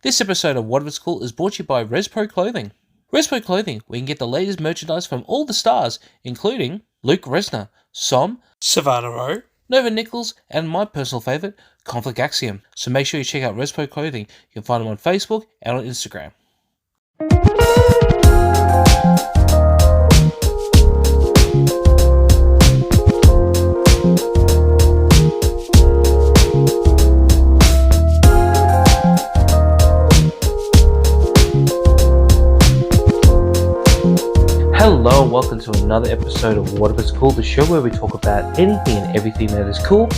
This episode of What If It's Cool is brought to you by Respo Clothing. Respo Clothing, where you can get the latest merchandise from all the stars, including Luke Resner, Som, Savannah Rowe, Nova Nichols, and my personal favourite, Conflict Axiom. So make sure you check out Respo Clothing. You can find them on Facebook and on Instagram. Hello and welcome to another episode of What If It's Cool, the show where we talk about anything and everything that is cool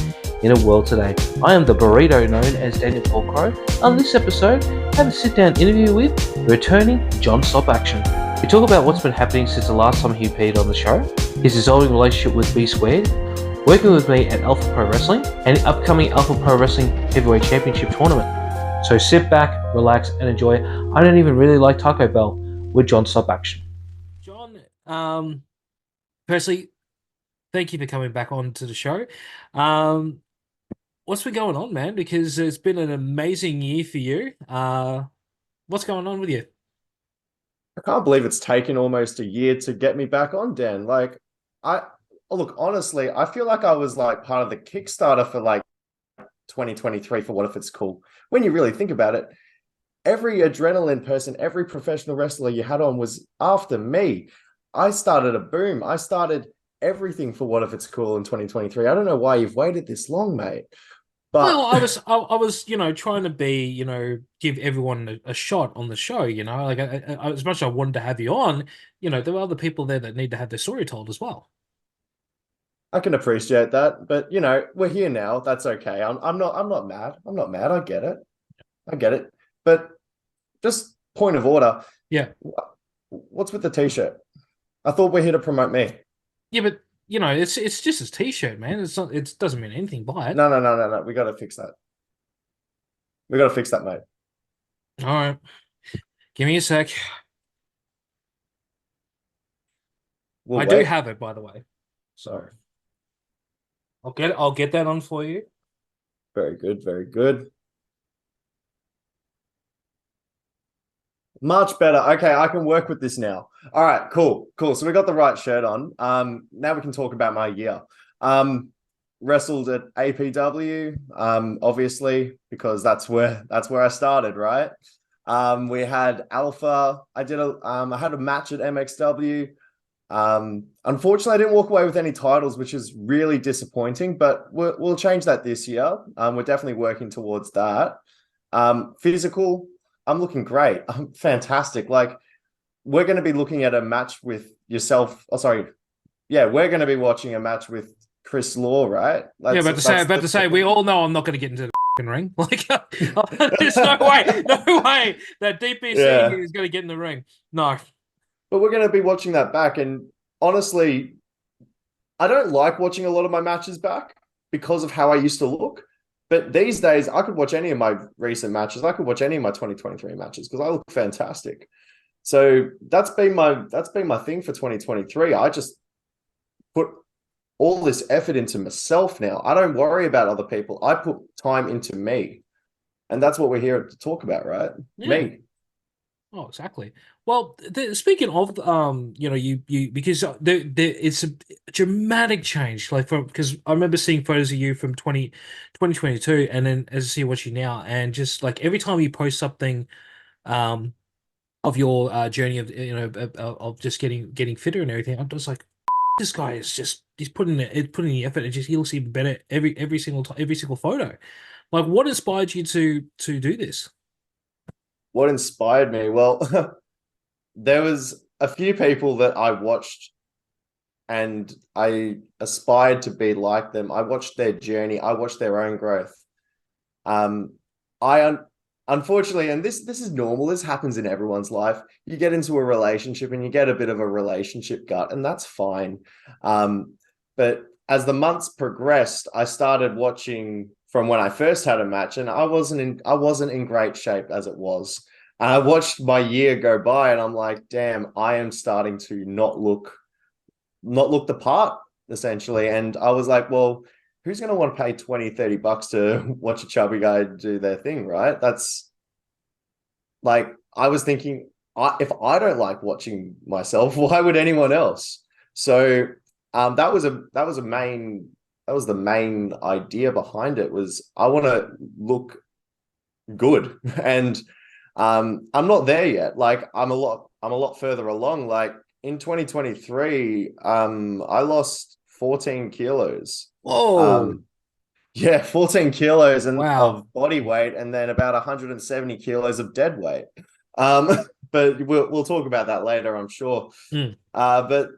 in a world today. I am the burrito known as Daniel Paul Crow. On this episode, I have a sit-down interview with returning Johm Stop Action. We talk about what's been happening since the last time he appeared on the show, his dissolving relationship with B Squared, working with me at Alpha Pro Wrestling, and the upcoming Alpha Pro Wrestling Heavyweight Championship Tournament. So sit back, relax, and enjoy I Don't Even Really Like Taco Bell with Johm Stop Action. Personally, thank you for coming back on to the show. What's been going on, man? Because it's been an amazing year for you. What's going on with you? I can't believe it's taken almost a year to get me back on, Dan. Look, honestly, I feel like I was like part of the Kickstarter for like 2023 for What If It's Cool. When you really think about it, every adrenaline person, every professional wrestler you had on was after me. I started a boom. I started everything for What If It's Cool in 2023. I don't know why you've waited this long, mate. But well, I was, trying to be, give everyone a shot on the show. Like as much as I wanted to have you on, there were other people there that need to have their story told as well. I can appreciate that. But we're here now. That's okay. I'm not mad. I'm not mad. I get it. I get it. But just point of order. Yeah. What's with the t-shirt? I thought we're here to promote me. Yeah, but it's just a t-shirt, man. It's not. It doesn't mean anything by it. No. We got to fix that. We got to fix that, mate. All right. Give me a sec. I do have it, by the way. So I'll get that on for you. Very good. Very good. Much better. Okay, I can work with this now. All right, cool. So we got the right shirt on. Now we can talk about my year. Wrestled at APW, obviously, because that's where I started, right? We had Alpha. I had a match at MXW. Unfortunately, I didn't walk away with any titles, which is really disappointing, but we'll change that this year. We're definitely working towards that. Physical, I'm looking great. I'm fantastic. Like, we're going to be looking at a match with yourself. Oh, sorry. Yeah, we're going to be watching a match with Chris Law, right? About to say, we all know I'm not going to get into the ring. Like, there's no way that DPC is going to get in the ring. No. But we're going to be watching that back. And honestly, I don't like watching a lot of my matches back because of how I used to look. But these days, I could watch any of my recent matches. I could watch any of my 2023 matches because I look fantastic. So that's been my thing for 2023. I just put all this effort into myself now. I don't worry about other people. I put time into me. And that's what we're here to talk about, right? Yeah. Me. Oh, exactly. Well, speaking of, you because it's a dramatic change. Like because I remember seeing photos of you from 2022, and then as I see what you now, and just like every time you post something, of your journey of just getting fitter and everything, I'm just like, this guy is he's putting the effort, and just he looks even better every single photo. Like, what inspired you to do this? What inspired me? Well, there was a few people that I watched and I aspired to be like them. I watched their journey. I watched their own growth. Unfortunately, and this is normal, this happens in everyone's life. You get into a relationship and you get a bit of a relationship gut, and that's fine. But as the months progressed, I started watching from when I first had a match, and I wasn't in great shape as it was. And I watched my year go by, and I'm like, damn, I am starting to not look the part, essentially. And I was like, well, who's going to want to pay $20, $30 to watch a chubby guy do their thing, right? like I was thinking, if I don't like watching myself, why would anyone else? So that was the main idea behind it was I want to look good and I'm not there yet. Like I'm a lot further along. Like in 2023, I lost 14 kilos. Whoa. Um, yeah, 14 kilos and Wow. of body weight, and then about 170 kilos of dead weight. Um, but we'll talk about that later, I'm sure. Mm. But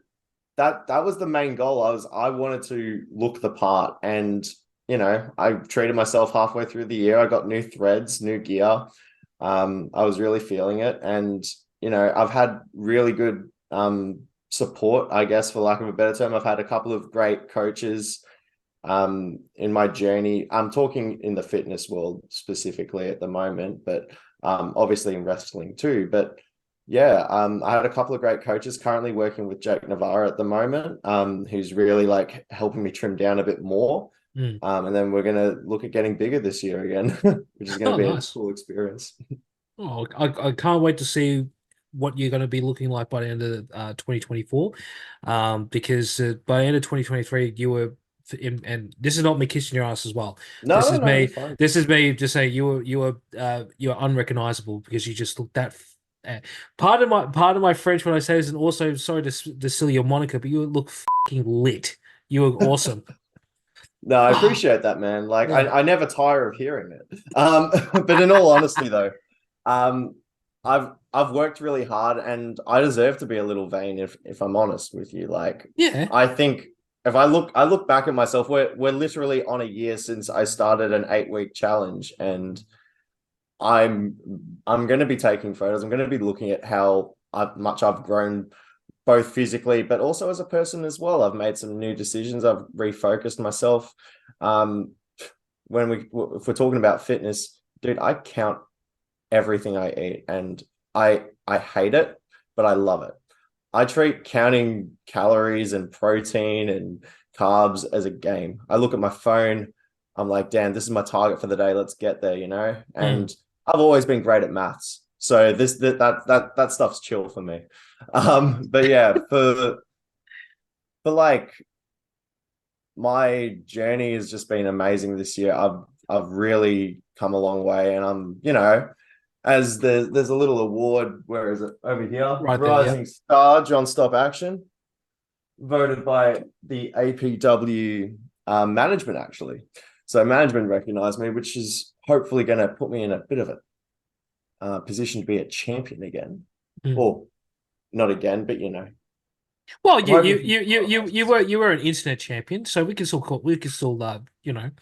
that was the main goal. I wanted to look the part, and I treated myself halfway through the year. I got new threads, new gear. I was really feeling it, and I've had really good support, I guess, for lack of a better term. I've had a couple of great coaches in my journey. I'm talking in the fitness world specifically at the moment, but obviously in wrestling too. But yeah, I had a couple of great coaches currently working with Jake Navarre at the moment, who's really like helping me trim down a bit more. Mm. And then we're gonna look at getting bigger this year again, which is gonna Oh, be a nice. cool experience. Oh, I can't wait to see what you're going to be looking like by the end of 2024. Because by the end of 2023, you were, and this is not me kissing your ass as well. No, This no, is no, you're me. fine. This is me just saying you were unrecognizable because you just looked that. Uh, part of my French when I say this, and also sorry to steal your moniker, but you look fucking lit. You look awesome. No, I Ah, appreciate that, man. Like yeah. I never tire of hearing it. But in all honesty though, um, I've worked really hard and I deserve to be a little vain if I'm honest with you. Like Yeah. I think if I look back at myself, we're literally on a year since I started an 8-week challenge, and I'm I'm going to be taking photos. I'm going to be looking at how much I've grown both physically, but also as a person as well. I've made some new decisions. I've refocused myself. Um, if we're talking about fitness, dude, I count everything I eat, and I hate it, but I love it. I treat counting calories and protein and carbs as a game. I look at my phone. I'm like, damn, this is my target for the day. Let's get there, Mm. And I've always been great at maths, so that stuff's chill for me. But yeah, for like my journey has just been amazing this year. I've really come a long way, and as there's a little award. Where is it? Over here, Right there. Yeah. Rising Star, Johm Stop Action, voted by the APW management actually. So management recognized me, which is hopefully going to put me in a bit of a position to be a champion again. Mm. Well, not again, but Well, I'm you you hoping for you you you you finals. were you were an internet champion, so we can still still go with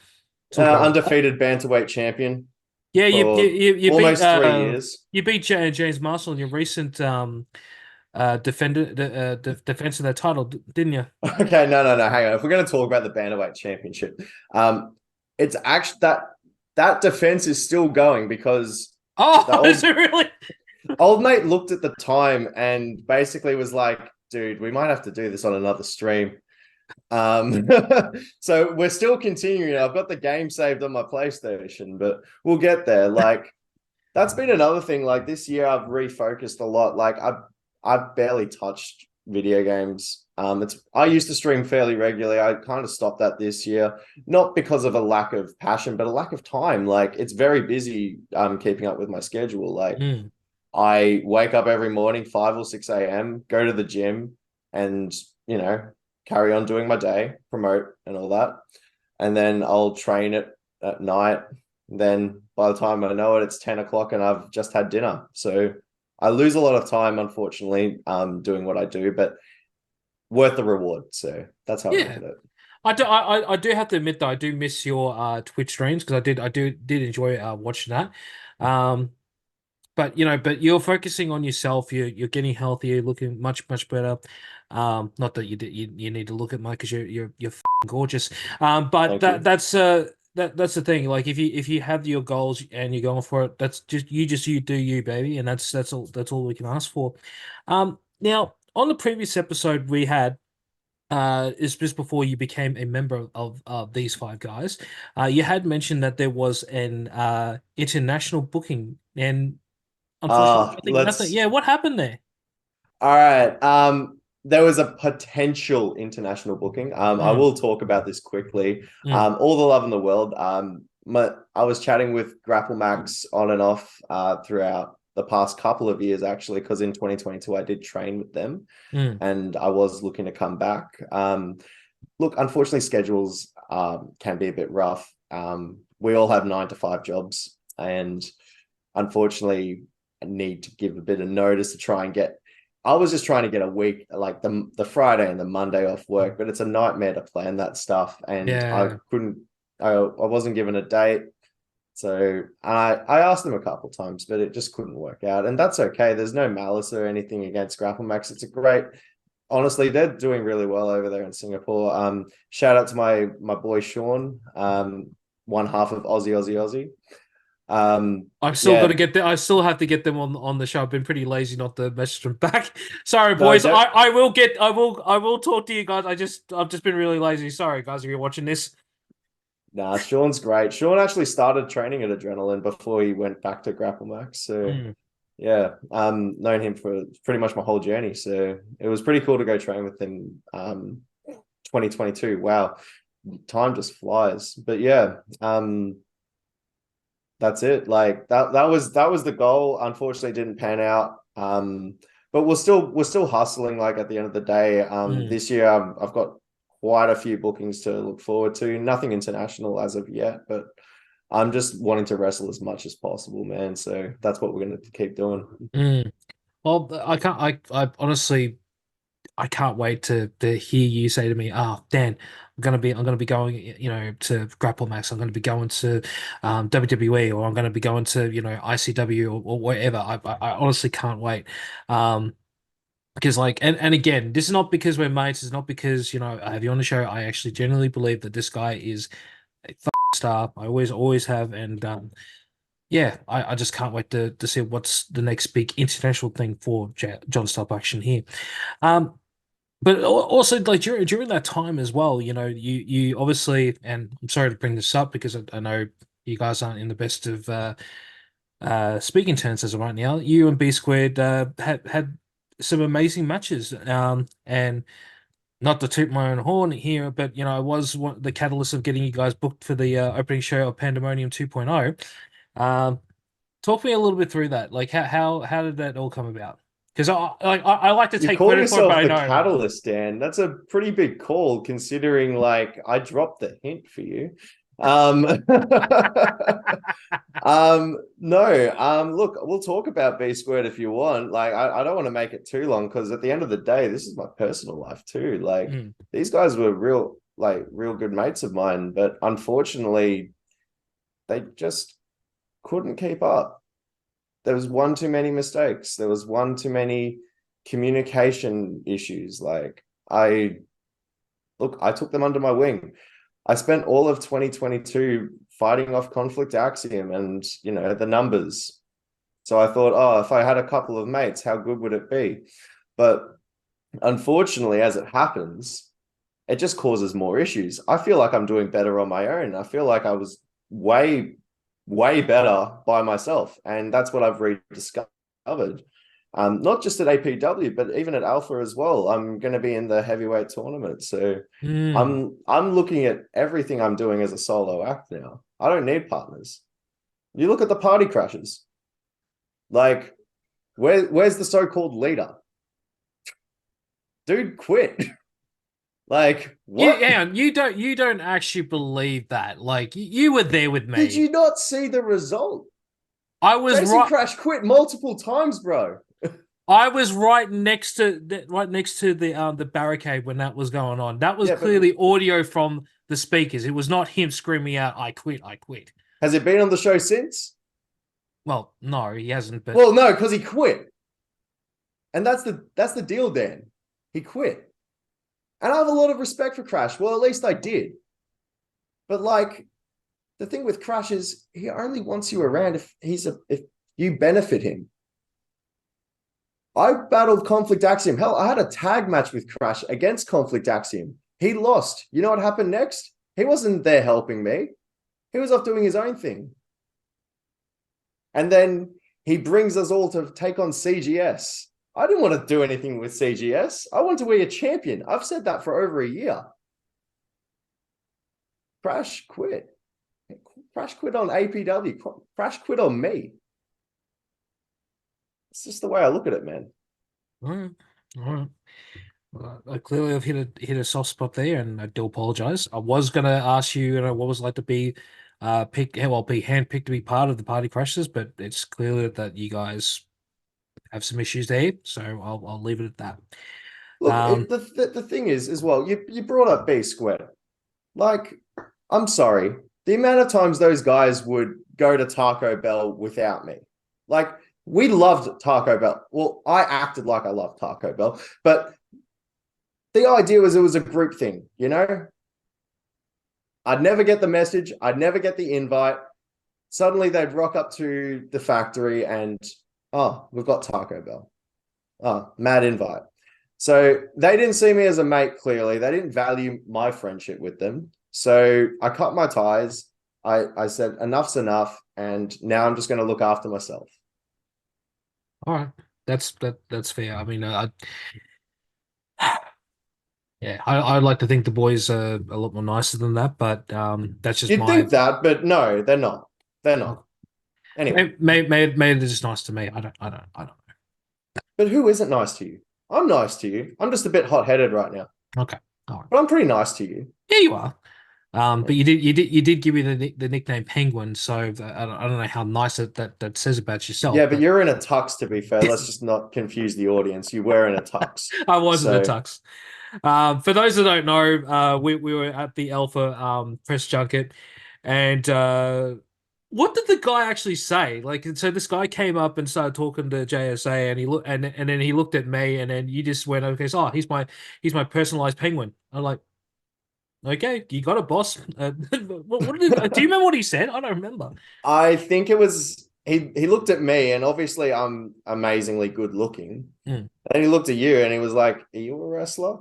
that. Undefeated bantamweight champion Yeah, for you beat almost 3 years. James Marshall in your recent defense of that title, didn't you? Okay, no, hang on. If we're going to talk about the bantamweight championship, it's actually that defense is still going because the Oh, is it really? old mate looked at the time and basically was like, "Dude, we might have to do this on another stream." Um, so we're still continuing. I've got the game saved on my PlayStation, but we'll get there. Like that's been another thing. Like this year, I've refocused a lot. Like I've barely touched video games. It's I used to stream fairly regularly. I kind of stopped that this year, not because of a lack of passion, but a lack of time. Like it's very busy. Keeping up with my schedule. Like Mm. I wake up every morning 5 or 6 a.m., go to the gym, and you know carry on doing my day, promote and all that, and then I'll train it at night. Then by the time I know it, it's 10 o'clock and I've just had dinner. So I lose a lot of time, unfortunately, doing what I do, but worth the reward. So that's how I look Yeah. at it. I do have to admit though, I do miss your Twitch streams because I did enjoy watching that. Um, but but you're focusing on yourself. You're getting healthier, looking much better. Not that you need to look at Mike because you're f***ing gorgeous. But Thank you. that's the thing. Like if you have your goals and you're going for it, that's just you do you, baby, and that's all we can ask for. Now on the previous episode we had. Is just before you became a member of these five guys. You had mentioned that there was an international booking, and Unfortunately, I think nothing. let's Yeah, what happened there? All right. There was a potential international booking. I Mm, will talk about this quickly. mm, All the love in the world. I was chatting with Grapple Max on and off throughout the past couple of years, actually, because in 2022 I did train with them, mm. and I was looking to come back. Look, unfortunately, schedules can be a bit rough. We all have 9 to 5 jobs, and unfortunately, I need to give a bit of notice to try and get. I was just trying to get a week, like the Friday and the Monday off work, but it's a nightmare to plan that stuff, and I Yeah. couldn't. I wasn't given a date, so I asked them a couple times, but it just couldn't work out, and that's okay. There's no malice or anything against Grapple Max. It's a great. Honestly, they're doing really well over there in Singapore. Shout out to my boy Sean, one half of Aussie. I've still got Yeah, to get them. I still have to get them on the show. I've been pretty lazy not to message them back. Sorry, no, boys. I will get. I will talk to you guys. I've just been really lazy. Sorry, guys, if you're watching this. nah, Sean's great. Sean actually started training at Adrenaline before he went back to Grapple Max. So Mm. yeah, known him for pretty much my whole journey. So it was pretty cool to go train with him. 2022. Wow, time just flies. But yeah, that's it. Like that was the goal. Unfortunately, it didn't pan out. But we're still hustling. Like at the end of the day, Mm. this year I've got quite a few bookings to look forward to. Nothing international as of yet, but I'm just wanting to wrestle as much as possible, man. So that's what we're going to keep doing. Mm. Well, I can't. I honestly, I can't wait to hear you say to me, "Oh, Dan, I'm gonna be going, to Grapple Max. I'm gonna be going to WWE, or I'm gonna be going to, ICW or whatever." I honestly can't wait. Um, because and again, this is not because we're mates. It's not because I have you on the show. I actually genuinely believe that this guy is a star. I always have, and yeah, I just can't wait to see what's the next big international thing for Johm Stop Action here. Um. But also, like during that time as well, you obviously, and I'm sorry to bring this up because I know you guys aren't in the best of speaking terms as of right now. You and B Squared had some amazing matches, and not to toot my own horn here, but I was the catalyst of getting you guys booked for the opening show of Pandemonium 2.0. Talk me a little bit through that. Like how did that all come about? Because I like to You take call credit for it, but yourself I the know. catalyst, Dan. That's a pretty big call considering like I dropped the hint for you. Um no, look, we'll talk about B squared if you want. Like I don't want to make it too long because at the end of the day, this is my personal life too. Like Mm, these guys were real good mates of mine, but unfortunately they just couldn't keep up. There was one too many mistakes. There was one too many communication issues. Like I took them under my wing. I spent all of 2022 fighting off conflict axiom and the numbers. So I thought, oh, if I had a couple of mates, how good would it be? But unfortunately, as it happens, it just causes more issues. I feel like I'm doing better on my own. I feel like I was way, way better by myself. And that's what I've rediscovered. Not just at APW, but even at Alpha as well. I'm going to be in the heavyweight tournament. So mm. I'm looking at everything I'm doing as a solo act now. I don't need partners. You look at the party crashes. Like, where's the so-called leader? Dude quit. Like, what? You don't actually believe that. Like you were there with Did me. you not see the result? I was Jason right. Crash quit multiple times, bro. I was right next to the barricade when that was going on. That was Yeah, but clearly audio from the speakers. It was not him screaming out, "I quit, I quit." has it been on the show since? Well, no, he hasn't. But Well, no, because he quit. And that's the deal, Dan. He quit. And I have a lot of respect for Crash. Well, at least I did. But like the thing with Crash is he only wants you around if you benefit him. I battled Conflict Axiom. Hell, I had a tag match with Crash against Conflict Axiom. He lost. You know what happened next? He wasn't there helping me. He was off doing his own thing. And then he brings us all to take on CGS. I didn't want to do anything with CGS. I want to be a champion. I've said that for over a year. Crash quit. Crash quit on APW. Crash quit on me. It's just the way I look at it, man. All right. All right. Clearly, I've hit a soft spot there, and I do apologize. I was going to ask you, what was it like to be be handpicked to be part of the Party Crashers, but it's clear that you guys have some issues there, so I'll leave it at that. Look, the thing is, as well, you brought up B Squared. Like, I'm sorry, the amount of times those guys would go to Taco Bell without me. Like, we loved Taco Bell. Well, I acted like I loved Taco Bell, but the idea was it was a group thing, you know? I'd never get the message. I'd never get the invite. Suddenly they'd rock up to the factory and, oh, we've got Taco Bell. Oh, mad invite. So they didn't see me as a mate, clearly. They didn't value my friendship with them. So I cut my ties. I said, enough's enough. And now I'm just going to look after myself. All right. That's fair. I mean, yeah, I'd like to think the boys are a lot more nicer than that, but that's just You'd think that, but no, they're not. They're not. Anyway, maybe they're just nice to me. I don't know. But who isn't nice to you? I'm nice to you. I'm just a bit hot-headed right now. Okay, all right. But I'm pretty nice to you. Yeah, you are. But you did give me the nickname Penguin, so I don't know how nice that says about yourself. Yeah, but you're in a tux, to be fair. Let's just not confuse the audience. You were in a tux. I was in a tux. For those that don't know, we were at the Alpha press junket, and what did the guy actually say? Like, so this guy came up and started talking to JSA, and he looked, and then he looked at me, and then you just went, okay, so he's my personalized penguin. I'm like, okay, you got it, boss. What do you remember what he said? I don't remember. I think it was he looked at me, and obviously I'm amazingly good looking. Mm. And he looked at you, and he was like, "Are you a wrestler?"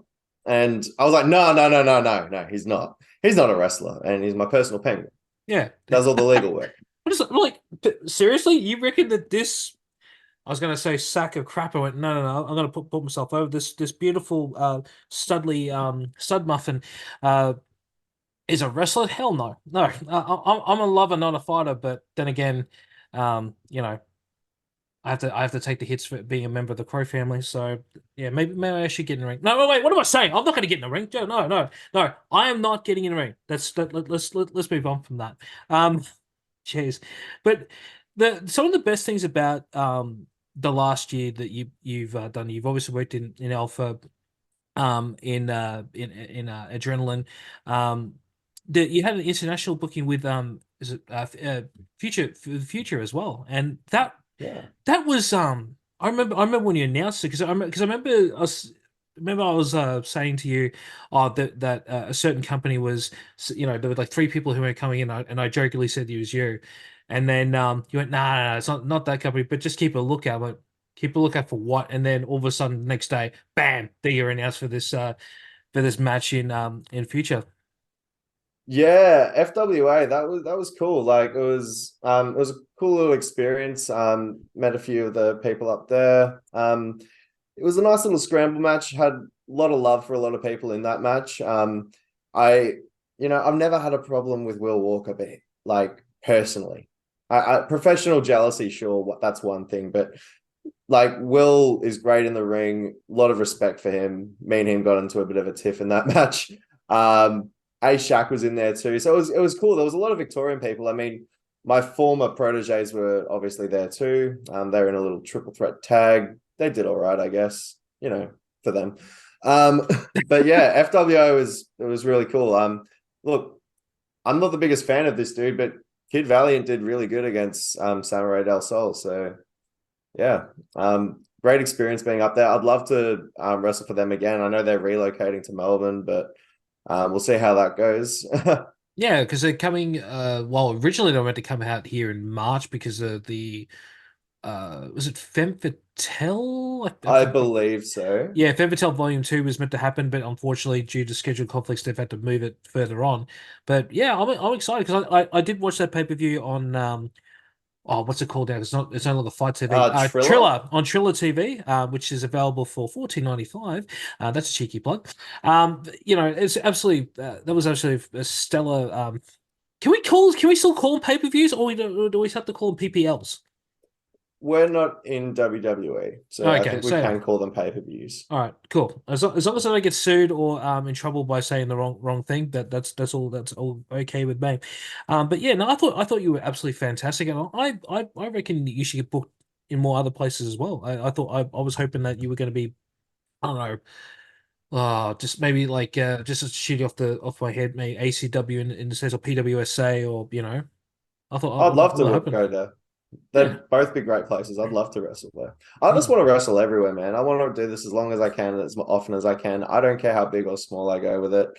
And I was like, "No, he's not. He's not a wrestler, and he's my personal penguin. Yeah, does all the legal work." What is it, like? Seriously, you reckon that this? I was going to say sack of crap. I went, no. I'm going to put myself over this beautiful studly stud muffin is a wrestler. Hell no. I'm a lover, not a fighter. But then again, I have to take the hits for being a member of the Crow family. So yeah, maybe I should get in the ring. No, wait, what am I saying? I'm not going to get in the ring, Joe. No. I am not getting in the ring. Let's move on from that. Cheers. But some of the best things about the last year that you've done, you've obviously worked in Alpha, in Adrenaline, that you had an international booking with is it Future as well, and that was I remember when you announced it, because I remember I was saying to you, that a certain company was, there were like 3 people who were coming in, and I jokingly said it was you, and then you went, nah, it's not that company, but just keep a lookout. I went, keep a lookout for what? And then all of a sudden, the next day, bam, there you're announced for this match in Future. Yeah, FWA, that was cool. Like, it was a cool little experience. Met a few of the people up there. It was a nice little scramble match. Had a lot of love for a lot of people in that match. I've never had a problem with Will Walker, but like, personally, I professional jealousy, sure, that's one thing, but like, Will is great in the ring. A lot of respect for him. Me and him got into a bit of a tiff in that match. A-Shaq was in there too. So it was cool. There was a lot of Victorian people. I mean, my former proteges were obviously there too. They were in a little triple threat tag. They did all right, I guess, for them. But yeah, FWO was really cool. Look, I'm not the biggest fan of this dude, but Kid Valiant did really good against Samurai Del Sol. So yeah, great experience being up there. I'd love to wrestle for them again. I know they're relocating to Melbourne, but we'll see how that goes. Yeah, because they're coming. Originally they were meant to come out here in March because of the was it Femme Fatale? I believe so. Yeah, Femme Fatale Volume 2 was meant to happen, but unfortunately, due to schedule conflicts, they've had to move it further on. But yeah, I'm excited because I did watch that pay-per-view on oh, what's it called now? It's no longer Fight TV. Triller. Triller on Triller TV, which is available for 14.95. That's a cheeky plug. It's absolutely that was actually a stellar. Can we still call them pay-per-views, or do we have to call them PPLs? We're not in WWE, so I Okay, think we so can call them pay-per-views. all right, cool. As long as I don't get sued or in trouble by saying the wrong thing, that's all okay with me. But yeah, no, I thought you were absolutely fantastic, and I reckon you should get booked in more other places as well. I was hoping that you were going to be, I don't know, just maybe like just to shoot off my head, maybe ACW in the sense of PWSA, or I'd love to was hoping. go there. Yeah. They'd both be great places. I'd love to wrestle there. I just Mm. want to wrestle everywhere, man. I want to do this as long as I can and as often as I can. I don't care how big or small I go with it.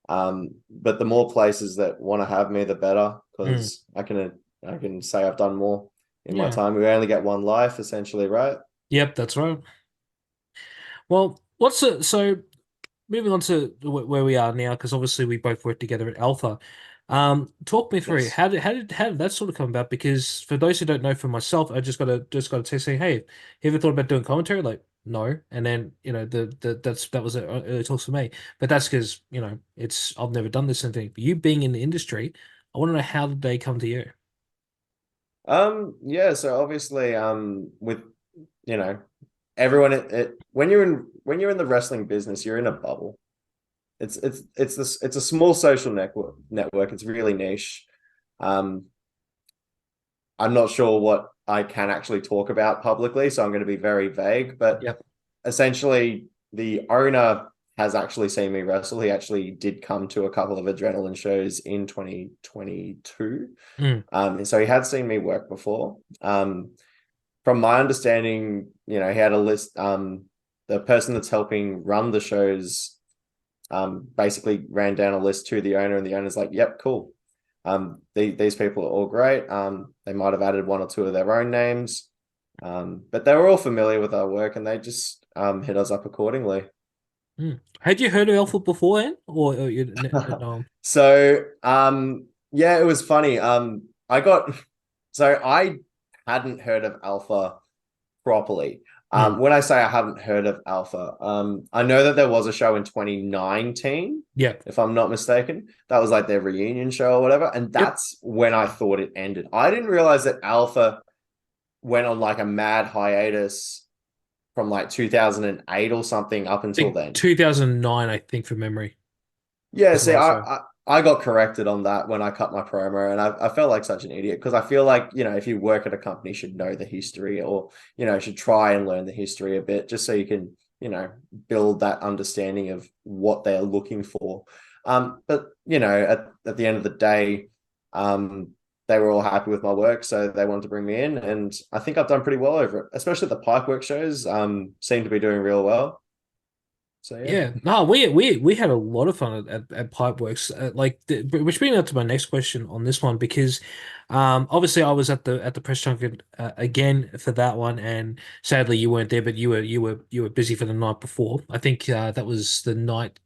But the more places that want to have me, the better, Mm. because I can say I've done more in my Yeah. time. We only get one life, essentially, right? Yep, that's right. Well, so moving on to where we are now, because obviously we both work together at Alpha. Talk me through Yes. how did that sort of come about? Because for those who don't know, for myself, I just got a text saying, "Hey, have you ever thought about doing commentary?" Like, no, and then that was early talks for me. But that's because it's I've never done this thing. But you being in the industry, I want to know, how did they come to you? Yeah, so obviously, with you know, everyone when you're in the wrestling business, you're in a bubble. It's a small social network. It's really niche. Um, I'm not sure what I can actually talk about publicly, so I'm going to be very vague. But Yep. essentially, the owner has actually seen me wrestle. He actually did come to a couple of adrenaline shows in 2022. Mm. And so he had seen me work before. From my understanding, he had a list. The person that's helping run the shows basically ran down a list to the owner, and the owner's like, "Yep, cool. These people are all great. They might have added one or two of their own names, but they were all familiar with our work, and they just hit us up accordingly." Mm. Had you heard of Alpha beforehand, or you no? So, yeah, it was funny. I hadn't heard of Alpha properly. Mm. When I say I haven't heard of Alpha, I know that there was a show in 2019, Yep. if I'm not mistaken. That was like their reunion show or whatever. And Yep. that's when I thought it ended. I didn't realize that Alpha went on like a mad hiatus from like 2008 or something up I until think then. 2009, I think, from memory. Yeah, Was the see, last show. I got corrected on that when I cut my promo, and I felt like such an idiot because I feel like, if you work at a company, you should know the history, or, should try and learn the history a bit just so you can, build that understanding of what they're looking for. But, at the end of the day, they were all happy with my work, so they wanted to bring me in, and I think I've done pretty well over it, especially the Pipework shows, seem to be doing real well. So, yeah. Yeah, no, we had a lot of fun at Pipeworks. Which brings me up to my next question on this one, because obviously I was at the press junket again for that one, and sadly you weren't there, but you were busy for the night before. I think that was the night.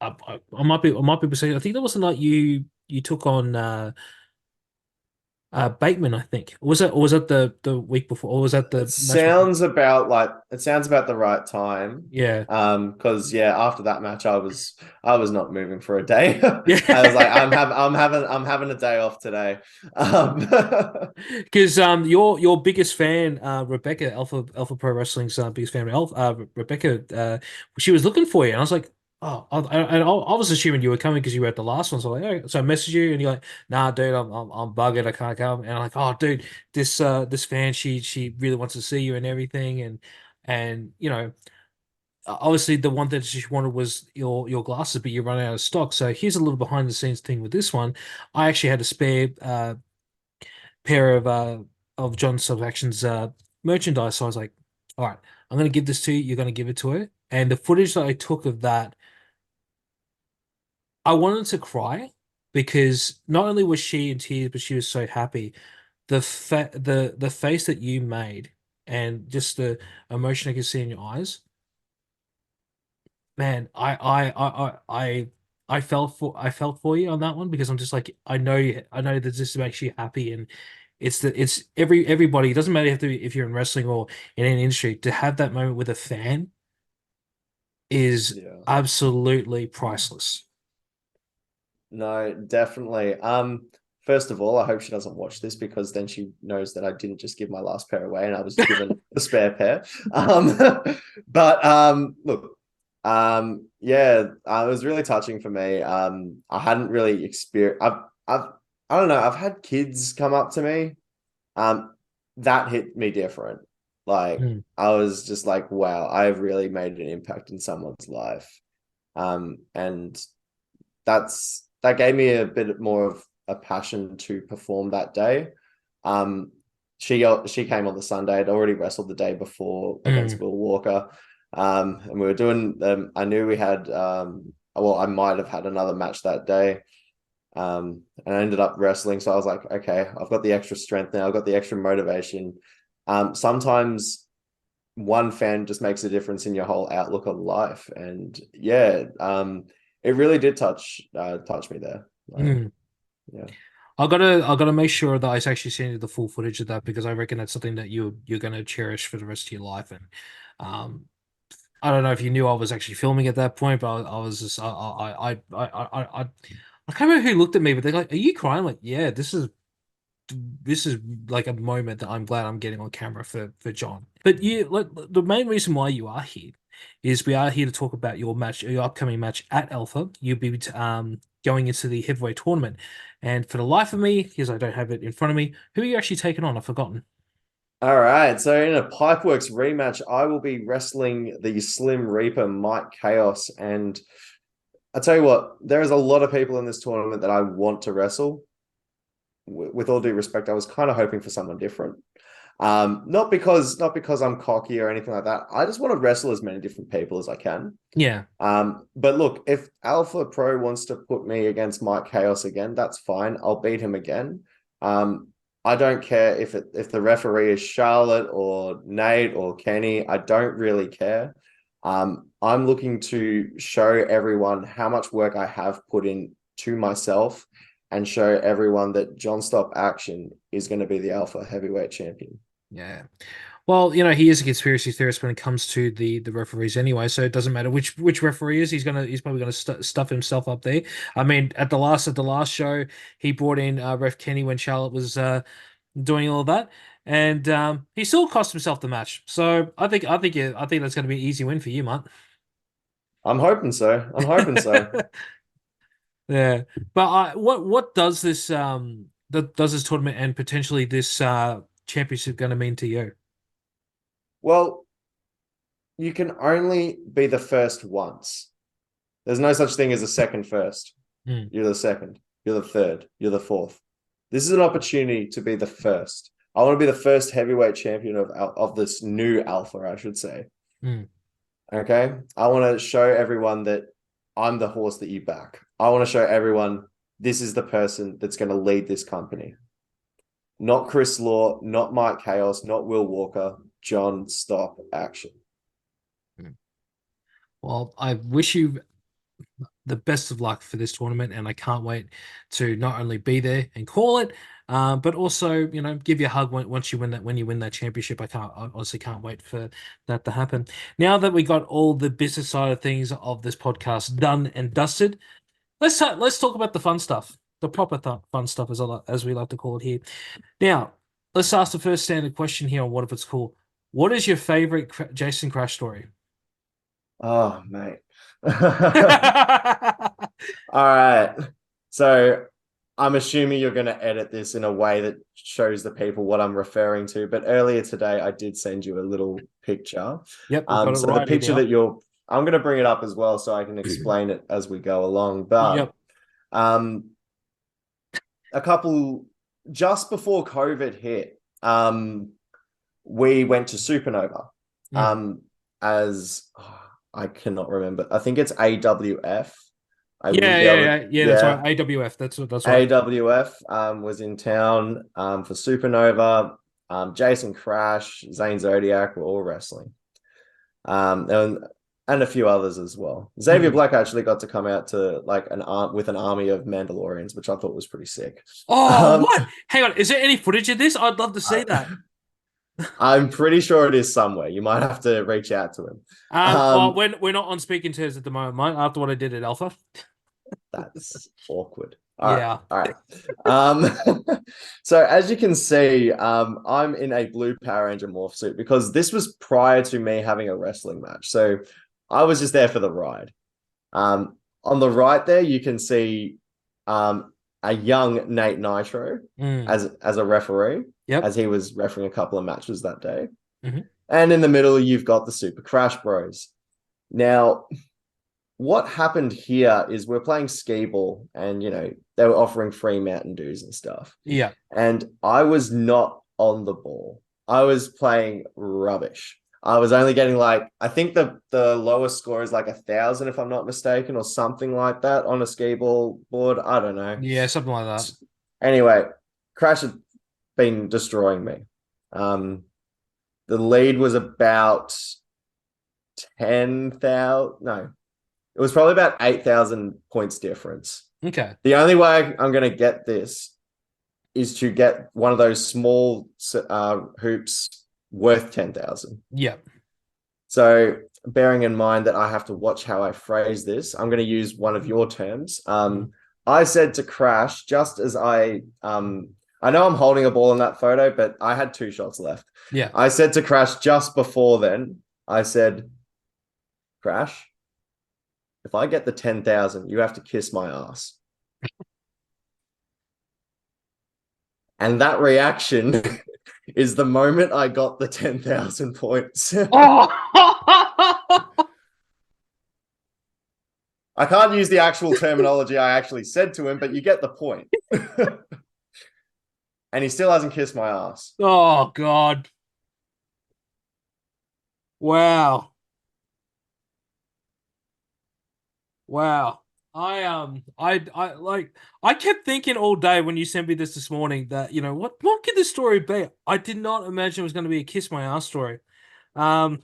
I might be mistaken. I think that was the night you took on Bateman. I think or was that the week before, or was that the match before? It sounds about the right time. Yeah. Because yeah, after that match, I was not moving for a day. I was like, Yeah. I'm having a day off today. Um, Because your biggest fan, Rebecca, Alpha Pro Wrestling's biggest fan, Rebecca, she was looking for you, and I was like, oh, I was assuming you were coming because you were at the last one. So I like, oh. So I messaged you, and you're like, nah, dude, I'm buggered, I can't come. And I'm like, oh, dude, this fan, she really wants to see you and everything, and obviously the one that she wanted was your glasses, but you run out of stock. So here's a little behind the scenes thing with this one. I actually had a spare pair of Johm Stop Action's merchandise. So I was like, all right, I'm gonna give this to you. You're gonna give it to her. And the footage that I took of that, I wanted to cry, because not only was she in tears, but she was so happy. The face that you made, and just the emotion I could see in your eyes, man, I felt for you on that one, because I'm just like, I know that this makes you happy, it's everybody. It doesn't matter if you're in wrestling or in any industry, to have that moment with a fan is Yeah. absolutely priceless. No, definitely. First of all, I hope she doesn't watch this because then she knows that I didn't just give my last pair away and I was given the spare pair. But look, yeah, it was really touching for me. I hadn't really experienced. I don't know. I've had kids come up to me. That hit me different. Like Mm. I was just like, wow, I've really made an impact in someone's life. And that gave me a bit more of a passion to perform that day. Um, she came on the Sunday. I'd already wrestled the day before against Will Walker. And we were doing I knew we had well, I might have had another match that day. And I ended up wrestling. So I was like, okay, I've got the extra strength now, I've got the extra motivation. Sometimes one fan just makes a difference in your whole outlook on life. And yeah, it really did touch me there. Mm. Yeah. I gotta make sure that I actually send you the full footage of that because I reckon that's something that you're gonna cherish for the rest of your life. And um, I don't know if you knew I was actually filming at that point, but I was just I can't remember who looked at me, but they're like, "Are you crying?" Like, yeah, this is like a moment that I'm glad I'm getting on camera for John. But like, the main reason why you are here is we are here to talk about your upcoming match at Alpha. You'll be going into the heavyweight tournament, and for the life of me, because I don't have it in front of me, who are you actually taking on? I've forgotten. All right. So in a Pipeworks rematch, I will be wrestling the Slim Reaper, Mike Chaos. And I tell you what, there is a lot of people in this tournament that I want to wrestle. With all due respect, I was kind of hoping for someone different. Not because I'm cocky or anything like that. I just want to wrestle as many different people as I can. Yeah. But look, if Alpha Pro wants to put me against Mike Chaos again, that's fine. I'll beat him again. I don't care if the referee is Charlotte or Nate or Kenny. I don't really care. I'm looking to show everyone how much work I have put in to myself and show everyone that Johm Stop Action is going to be the Alpha Heavyweight Champion. Yeah. Well, he is a conspiracy theorist when it comes to the referees anyway, so it doesn't matter which referee is. He's probably gonna stuff himself up there. I mean, at the last show, he brought in Ref Kenny when Charlotte was doing all of that, and he still cost himself the match. So I think that's gonna be an easy win for you, Matt. I'm hoping so. I'm hoping so. Yeah, but what does this tournament and potentially this championship going to mean to you? Well, you can only be the first once. There's no such thing as a second first. Mm. You're the second, you're the third, you're the fourth. This is an opportunity to be the first. I want to be the first heavyweight champion of this new Alpha, I should say. Mm. Okay. I want to show everyone that I'm the horse that you back. I want to show everyone this is the person that's going to lead this company. Not Chris Law, not Mike Chaos, not Will Walker, Johm Stop Action. Well, I wish you the best of luck for this tournament, and I can't wait to not only be there and call it, but also give you a hug once you win that when you win that championship. I honestly can't wait for that to happen. Now that we got all the business side of things of this podcast done and dusted, let's talk about the fun stuff, the proper fun stuff, as we like to call it here. Now, let's ask the first standard question here on What If It's Cool. What is your favorite Jason Crash story? Oh, mate. All right. So I'm assuming you're going to edit this in a way that shows the people what I'm referring to. But earlier today, I did send you a little picture. Yep, we've got it So right the picture here. that I'm going to bring it up as well so I can explain it as we go along. But Yep. A couple just before COVID hit, we went to Supernova. As I cannot remember. I think it's AWF. Yeah. That's right. AWF. That's right. AWF was in town for Supernova. Jason Crash, Zane Zodiac were all wrestling. And And a few others as well. Xavier Mhm. Black actually got to come out to like with an army of Mandalorians, which I thought was pretty sick. Oh, Um, what? Hang on. Is there any footage of this? I'd love to see that. I'm pretty sure it is somewhere. You might have to reach out to him. Well, Um, we're not on speaking terms at the moment, mate, after what I did at Alpha. that's awkward. All right, Yeah. all right. So as you can see, I'm in a blue Power Ranger morph suit because this was prior to me having a wrestling match. So I was just there for the ride. On the right there, you can see a young Nate Nitro Mm. as a referee, Yep. as he was refereeing a couple of matches that day. Mhm. And in the middle, you've got the Super Crash Bros. Now, what happened here is we're playing skee ball, and they were offering free Mountain Dews and stuff. Yeah. And I was not on the ball. I was playing rubbish. I was only getting like, I think the lowest score is like 1,000 if I'm not mistaken, or something like that on a skee ball board. I don't know. Yeah, something like that. Anyway, Crash had been destroying me. The lead was about 10,000. No, it was probably about 8,000 points difference. Okay. The only way I'm going to get this is to get one of those small hoops worth 10,000. Yeah. So bearing in mind that I have to watch how I phrase this, I'm going to use one of your terms. I said to Crash, just as I know I'm holding a ball in that photo, but I had 2 shots left. Yeah. I said to Crash just before then, I said, Crash, if I get the 10,000, you have to kiss my ass. And that reaction is the moment I got the 10,000 points. Oh. I can't use the actual terminology I actually said to him, but you get the point. And he still hasn't kissed my ass. Oh God. Wow. Wow. I kept thinking all day when you sent me this morning that, what could this story be? I did not imagine it was going to be a kiss my ass story. Um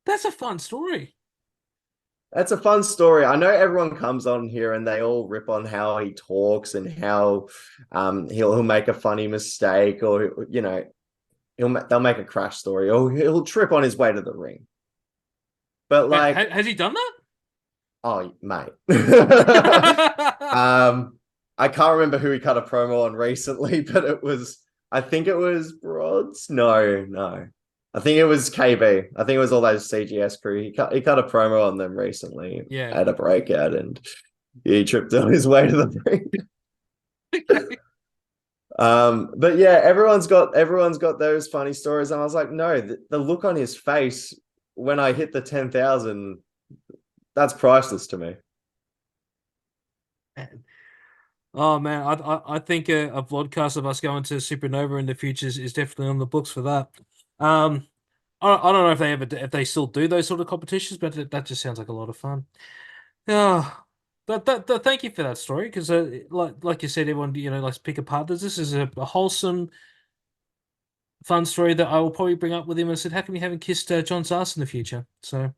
That's a fun story. That's a fun story. I know everyone comes on here and they all rip on how he talks and how he'll make a funny mistake, or they'll make a Crash story, or he'll trip on his way to the ring. But like, Has he done that? Oh, mate. I can't remember who he cut a promo on recently, but I think it was Broads. No. I think it was KB. I think it was all those CGS crew. He cut a promo on them recently. Yeah. At a breakout, and he tripped on his way to the ring. But yeah, everyone's got those funny stories, and I was like, no, the look on his face when I hit the 10,000, that's priceless to me. Oh man, I think a broadcast of us going to Supernova in the future is definitely on the books for that. I don't know if they still do those sort of competitions, but that just sounds like a lot of fun. Yeah, but thank you for that story, because like you said, everyone likes to pick apart. This is a wholesome, fun story that I will probably bring up with him. I said, how come you haven't kissed John's ass in the future? So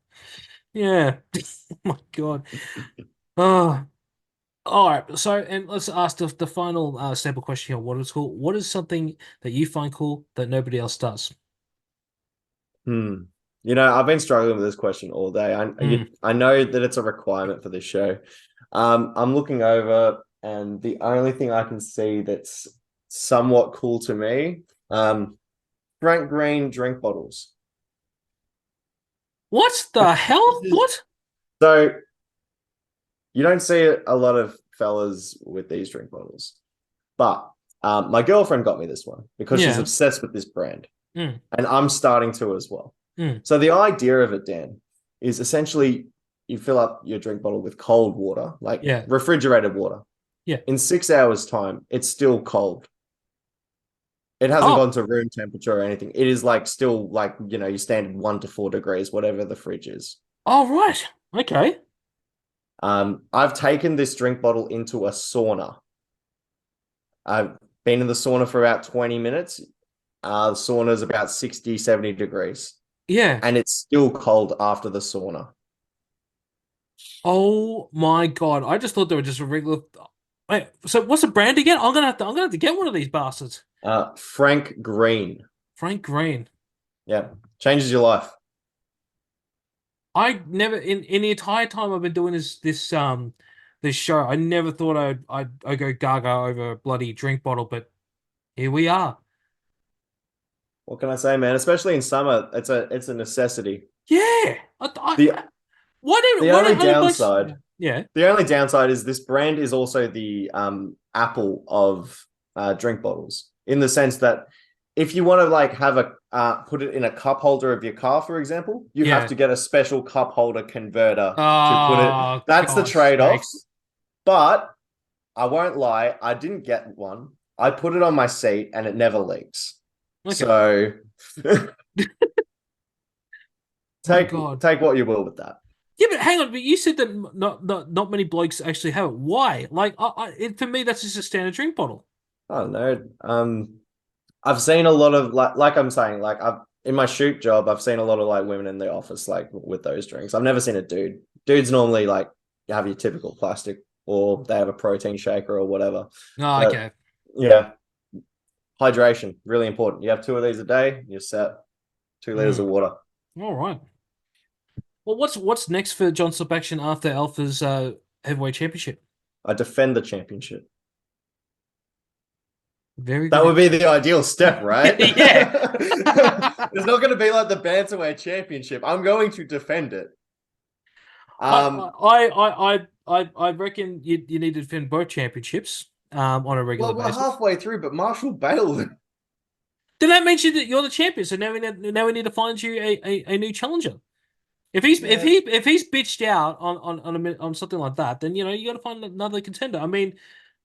yeah, oh my God. Oh. All right, so and let's ask the final staple question here. What is cool? What is something that you find cool that nobody else does? I've been struggling with this question all day. I know that it's a requirement for this show. I'm looking over, and the only thing I can see that's somewhat cool to me, Frank Green drink bottles. What the hell? What? So you don't see a lot of fellas with these drink bottles, but my girlfriend got me this one because she's obsessed with this brand, and I'm starting to as well. So the idea of it, Dan, is essentially you fill up your drink bottle with cold water, like refrigerated water. Yeah. In 6 hours' time, it's still cold. It hasn't gone to room temperature or anything. It is like still like, your standard 1 to 4 degrees, whatever the fridge is. Oh, right. Okay. I've taken this drink bottle into a sauna. I've been in the sauna for about 20 minutes. The sauna is about 60, 70 degrees. Yeah. and it's still cold after the sauna. Oh my God. I just thought they were just a regular. Wait, so what's the brand again? I'm gonna have to get one of these bastards. Frank Green. Frank Green. Yeah, changes your life. I never in the entire time I've been doing this show, I never thought I'd go gaga over a bloody drink bottle, but here we are. What can I say, man? Especially in summer, it's a necessity. Yeah. The the Why only don't other blokes? downside Yeah. The only downside is this brand is also the Apple of drink bottles, in the sense that if you want to like have a put it in a cup holder of your car, for example, you have Yeah. to get a special cup holder converter to put it. Oh, That's the God's trade-off. sakes. But I won't lie, I didn't get one. I put it on my seat and it never leaks. Okay. So My God. take what you will with that. Yeah, but hang on. But you said that not many blokes actually have it. Why? Like, for me, that's just a standard drink bottle. I don't know. I've seen a lot of like I'm saying, like I've in my shoot job, I've seen a lot of like women in the office like with those drinks. I've never seen a dude. Dudes normally like you have your typical plastic or they have a protein shaker or whatever. Oh, But, okay. yeah. Hydration, really important. You have 2 of these a day, you're set. 2 liters of water. All right. Well, what's next for Johm Stop Action after Alpha's heavyweight championship? I defend the championship. Very That good. would be the ideal step, right? Yeah. It's not going to be like the bantamweight championship. I'm going to defend it. I reckon you need to defend both championships on a regular Well, we're basis. halfway through, but Marshall bailed. Then that means that you're the champion. So now we need to find you a new challenger. If he's bitched out on something like that, then you got to find another contender. I mean,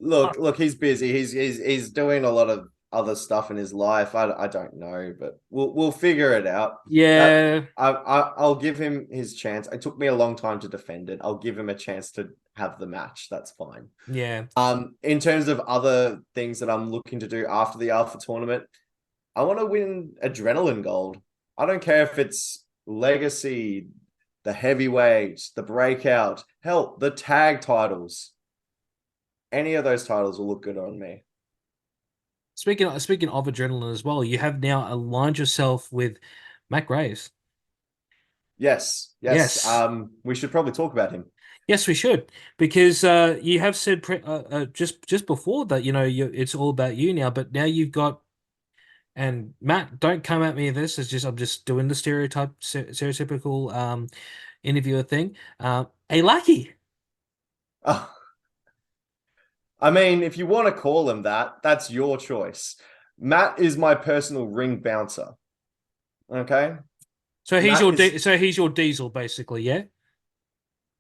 Look, he's busy. He's doing a lot of other stuff in his life. I don't know, but we'll figure it out. yeah, I'll give him his chance. It took me a long time to defend it. I'll give him a chance to have the match. That's fine. yeah. In terms of other things that I'm looking to do after the Alpha tournament, I want to win adrenaline gold. I don't care if it's legacy, the heavyweight, the breakout, hell, the tag titles. Any of those titles will look good on me. Speaking of adrenaline as well, you have now aligned yourself with Matt Graves. Yes. Yes. We should probably talk about him. Yes, we should, because you have said just before that it's all about you now, but now you've got. And Matt, don't come at me with this. I'm just doing the stereotypical interviewer thing. A lackey. Oh. I mean, if you want to call him that, that's your choice. Matt is my personal ring bouncer. Okay? So he's Matt so he's your diesel, basically, yeah?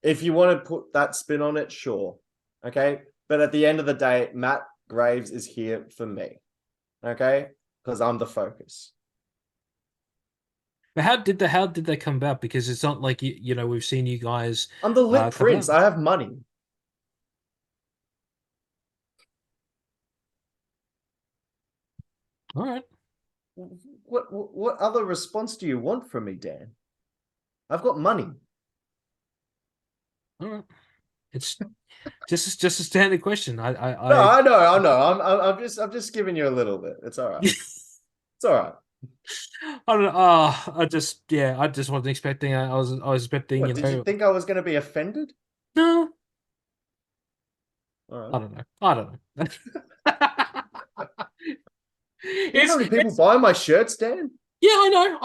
If you want to put that spin on it, sure. Okay? But at the end of the day, Matt Graves is here for me. Okay? Because I'm the focus. But how did they come about? Because it's not like we've seen you guys. I'm the lit prince. I have money. All right. What other response do you want from me, Dan? I've got money. All right. It's just a standard question. No, I know. I'm just giving you a little bit. It's all right. It's all right. I don't know. I just wasn't expecting. I was expecting. What, did you think I was going to be offended? No. All right. I don't know. You know how many people buy my shirts, Dan? Yeah, I know.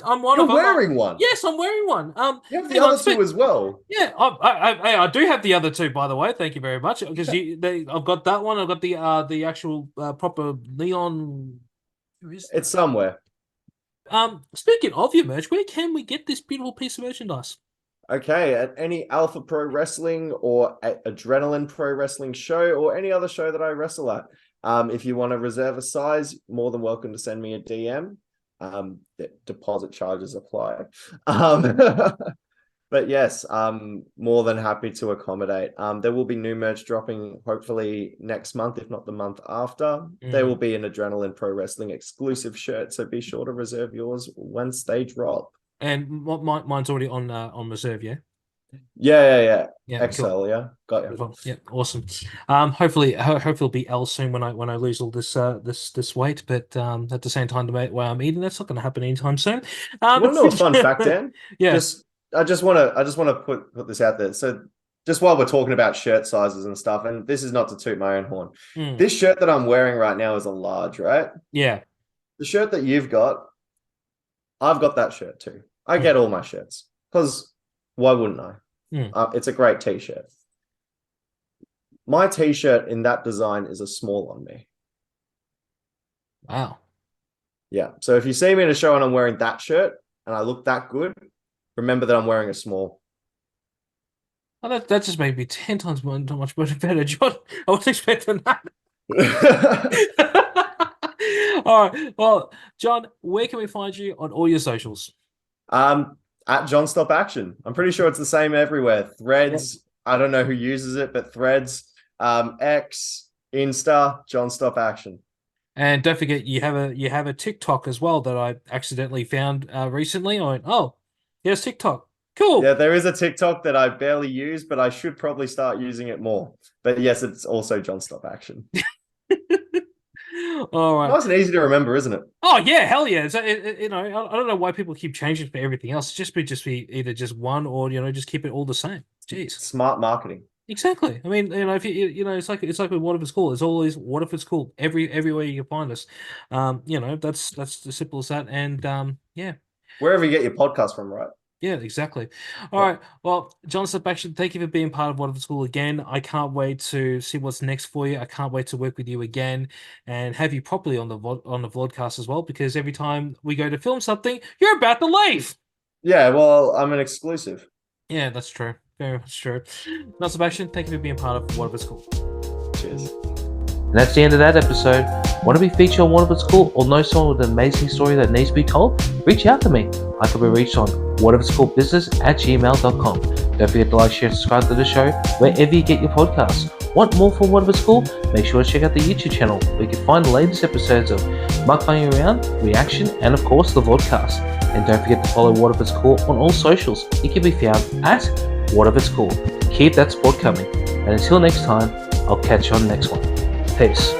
I'm one of them. You're wearing one. Yes, I'm wearing one. You have the other two as well. Yeah, I do have the other two, by the way. Thank you very much. Because I've got that one. I've got the actual proper neon. It's somewhere. Speaking of your merch, where can we get this beautiful piece of merchandise? Okay, at any Alpha Pro Wrestling or Adrenaline Pro Wrestling show or any other show that I wrestle at. If you want to reserve a size, more than welcome to send me a DM. The deposit charges apply. But yes, I'm more than happy to accommodate. There will be new merch dropping hopefully next month, if not the month after. There will be an Adrenaline Pro Wrestling exclusive shirt, so be sure to reserve yours once they drop. And mine's already on reserve, yeah? Yeah. Yeah, cool. XL, yeah. Got you. Well, yeah, awesome. Hopefully it'll be L soon when I lose all this weight. But at the same time, the way I'm eating, that's not going to happen anytime soon. You want to know a fun fact, Dan? Yeah. I just want to put this out there. So just while we're talking about shirt sizes and stuff, and this is not to toot my own horn. This shirt that I'm wearing right now is a large, right? Yeah. The shirt that you've got, I've got that shirt too. I get all my shirts because why wouldn't I? It's a great t-shirt. My t-shirt in that design is a small on me. Wow. Yeah. So if you see me in a show and I'm wearing that shirt and I look that good, remember that I'm wearing a small. Oh, that just made me 10 times much better, John. I wasn't expecting that. All right. Well, John, where can we find you on all your socials? At Johm Stop Action. I'm pretty sure it's the same everywhere. Threads. Yep. I don't know who uses it, but Threads, X, Insta, Johm Stop Action. And don't forget, you have a TikTok as well that I accidentally found recently. I went, oh, here's TikTok. Cool. Yeah, there is a TikTok that I barely use, but I should probably start using it more. But yes, it's also Johm Stop Action. All right. Nice and easy to remember, isn't it? Oh yeah, hell yeah! So I don't know why people keep changing for everything else. Just be either just one or just keep it all the same. Jeez, smart marketing. Exactly. I mean, if it's like with What If It's Cool. It's always What If It's Cool everywhere you can find us. That's as simple as that. And yeah, wherever you get your podcast from, right? Yeah, exactly. All right. Well, Johm Stop Action, thank you for being part of What If It's Cool again. I can't wait to see what's next for you. I can't wait to work with you again and have you properly on the vlogcast as well, because every time we go to film something, you're about to leave. Yeah, well, I'm an exclusive. Yeah, that's true. Very much true. Johm Stop Action, thank you for being part of What If It's Cool. Cheers. And that's the end of that episode. Want to be featured on What If It's Cool or know someone with an amazing story that needs to be told? Reach out to me. I can be reached on whatifitscoolbusiness@gmail.com. Don't forget to like, share, and subscribe to the show wherever you get your podcasts. Want more from What If It's Cool? Make sure to check out the YouTube channel where you can find the latest episodes of Mukbang Around, Reaction, and of course the Vodcast. And don't forget to follow What If It's Cool on all socials. It can be found at What If It's Cool. Keep that support coming. And until next time, I'll catch you on the next one. Peace.